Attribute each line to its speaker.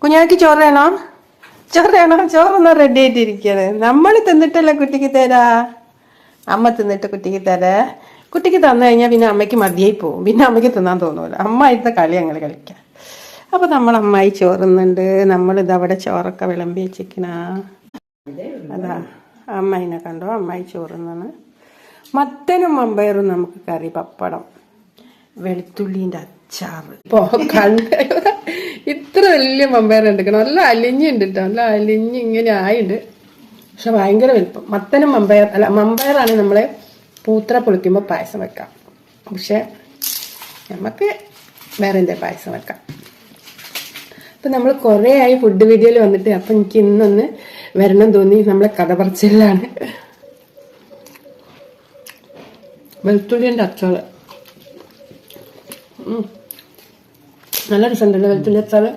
Speaker 1: കുഞ്ഞാക്ക് ചോറ് വേണോ? ചോറൊന്നും റെഡി ആയിട്ടിരിക്കണേ. നമ്മൾ തിന്നിട്ടല്ലേ കുട്ടിക്ക് തരാ. അമ്മ തിന്നിട്ട് കുട്ടിക്ക് തരാ. കുട്ടിക്ക് തന്നു കഴിഞ്ഞാൽ പിന്നെ അമ്മയ്ക്ക് മതിയായി പോവും. പിന്നെ അമ്മയ്ക്ക് തിന്നാൻ തോന്നൂല. അമ്മ ആയിട്ട് കളി അങ്ങനെ കളിക്കാം. അപ്പൊ നമ്മൾ അമ്മായി ചോറുന്നുണ്ട്. നമ്മളിതവിടെ ചോറൊക്കെ വിളമ്പി വെച്ചിരിക്കണ. അതാ അമ്മായിനെ കണ്ടോ, അമ്മായി ചോറുന്നാണ്. മത്തനും മമ്പയറും നമുക്ക് കറി, പപ്പടം, വെളുത്തുള്ളിൻ്റെ അച്ചാറ്. ഇപ്പോ കണ്ട ഇത്ര വലിയ മമ്പയർ എടുക്കണം. നല്ല അലിഞ്ഞുണ്ട് കേട്ടോ, നല്ല അലിഞ്ഞ് ഇങ്ങനെ ആയിണ്ട്. പക്ഷെ ഭയങ്കര വലുപ്പം. മത്തനും മമ്പയറാണ് നമ്മളെ പൂത്ര പൊളിക്കുമ്പോൾ പായസം വെക്കാം. പക്ഷെ നമുക്ക് വേറെ എന്താ പായസം വെക്കാം. അപ്പം നമ്മൾ കുറേ ആയി ഫുഡ് വീഡിയോയിൽ വന്നിട്ട്. അപ്പം എനിക്ക് ഇന്നൊന്ന് വരണം തോന്നി. നമ്മളെ കഥ പറച്ചിലാണ്. വെളുത്തുള്ളിൻ്റെ അച്ചാറ് നല്ല രസമുണ്ടല്ലോ വെളുത്തുള്ളി അച്ചാറ്.